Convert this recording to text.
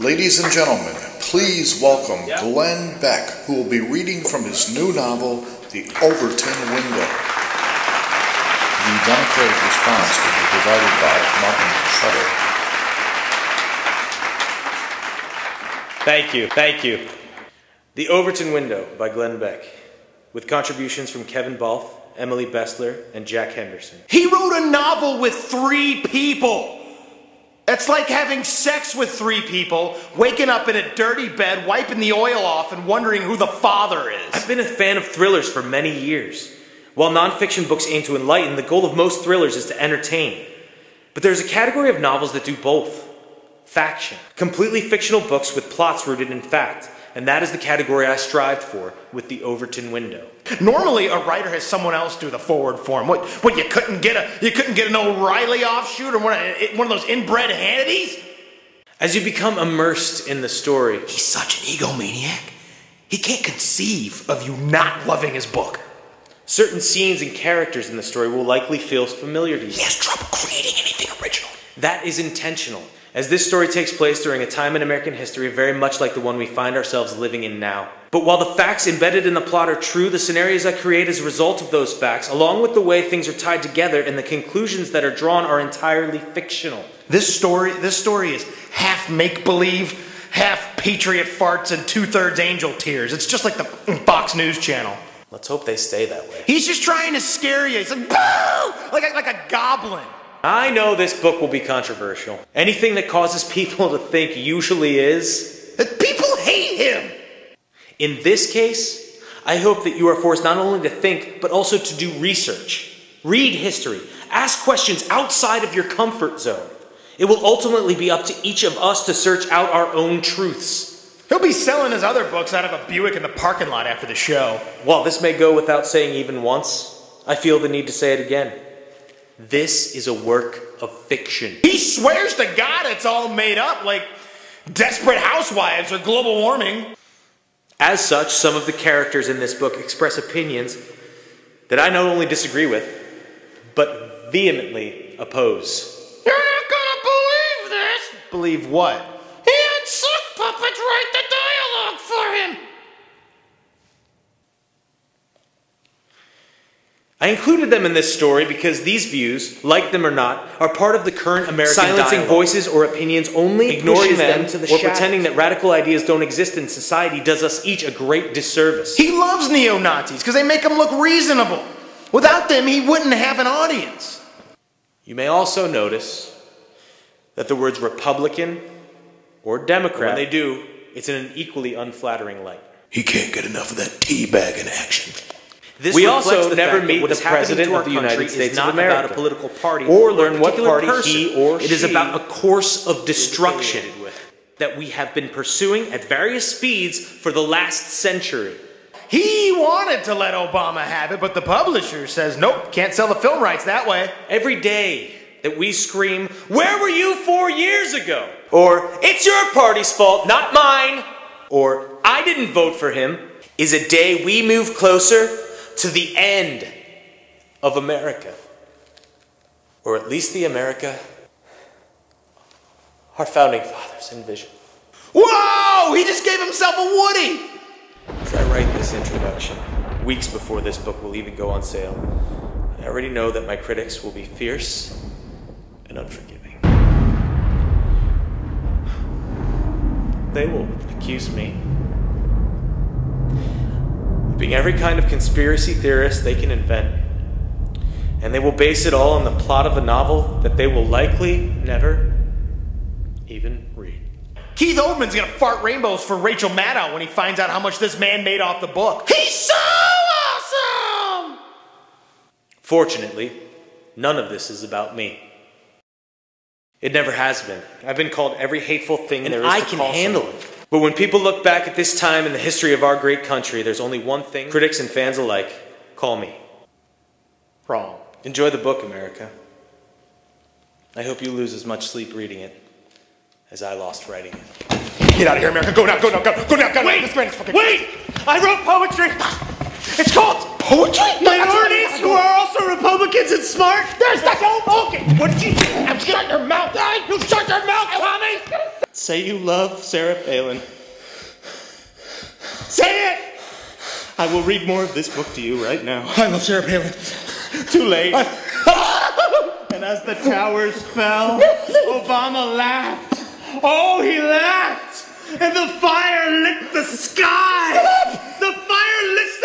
Ladies and gentlemen, please welcome Glenn Beck, who will be reading from his new novel, The Overton Window. The Democratic response will be provided by Marty Shutter. Thank you. The Overton Window by Glenn Beck, with contributions from Kevin Balfe, Emily Bessler, and Jack Henderson. He wrote a novel with 3 people! It's like having sex with 3 people, waking up in a dirty bed, wiping the oil off, and wondering who the father is. I've been a fan of thrillers for many years. While nonfiction books aim to enlighten, the goal of most thrillers is to entertain. But there's a category of novels that do both. Faction. Completely fictional books with plots rooted in fact. And that is the category I strived for with The Overton Window. Normally, a writer has someone else do the forward for him. What, you couldn't get an O'Reilly offshoot or one of those inbred Hannitys? As you become immersed in the story, he's such an egomaniac. He can't conceive of you not loving his book. Certain scenes and characters in the story will likely feel familiar to you. He has trouble creating anything original. That is intentional, as this story takes place during a time in American history very much like the one we find ourselves living in now. But while the facts embedded in the plot are true, the scenarios I create as a result of those facts, along with the way things are tied together and the conclusions that are drawn, are entirely fictional. This story is half make-believe, half patriot farts, and 2/3 angel tears. It's just like the Fox News Channel. Let's hope they stay that way. He's just trying to scare you. He's like, boo! Like a goblin. I know this book will be controversial. Anything that causes people to think usually is. People hate him! In this case, I hope that you are forced not only to think, but also to do research. Read history. Ask questions outside of your comfort zone. It will ultimately be up to each of us to search out our own truths. He'll be selling his other books out of a Buick in the parking lot after the show. While this may go without saying even once, I feel the need to say it again. This is a work of fiction. He swears to God it's all made up, like Desperate Housewives or global warming. As such, some of the characters in this book express opinions that I not only disagree with, but vehemently oppose. You're not gonna believe this! Believe what? He had sock puppets write the dialogue for him! I included them in this story because these views, like them or not, are part of the current American silencing dialogue. Voices or opinions only, ignoring them to the shadows, or pretending that radical ideas don't exist in society does us each a great disservice. He loves neo-Nazis because they make him look reasonable. Without them, he wouldn't have an audience. You may also notice that the words Republican or Democrat, when they do, it's in an equally unflattering light. He can't get enough of that teabagging action. We also never meet the President of the United States of America, about a political party, or learn what party he or she. It is about a course of destruction that we have been pursuing at various speeds for the last century. He wanted to let Obama have it, but the publisher says, nope, can't sell the film rights that way. Every day that we scream, where were you 4 years ago? Or, it's your party's fault, not mine. Or, I didn't vote for him, is a day we move closer to the end of America. Or at least the America our founding fathers envisioned. Whoa! He just gave himself a Woody! As I write this introduction, weeks before this book will even go on sale, I already know that my critics will be fierce and unforgiving. They will accuse me being every kind of conspiracy theorist they can invent. And they will base it all on the plot of a novel that they will likely never even read. Keith Oldman's gonna fart rainbows for Rachel Maddow when he finds out how much this man made off the book. He's so awesome! Fortunately, none of this is about me. It never has been. I've been called every hateful thing there is to call someone. I can handle it. But when people look back at this time in the history of our great country, there's only one thing critics and fans alike call me. Wrong. Enjoy the book, America. I hope you lose as much sleep reading it as I lost writing it. Get out of here, America. Go now, go now, go now, go now. Wait! Wait! I wrote poetry! It's called poetry? Minorities who are also Republicans and smart. There's that. Okay, what did you do? Shut your mouth! You shut your mouth, Tommy! Say you love Sarah Palin. Say it! I will read more of this book to you right now. I love Sarah Palin. Too late. And as the towers fell, Obama laughed. Oh, he laughed! And the fire lit the sky! Stop! The fire lit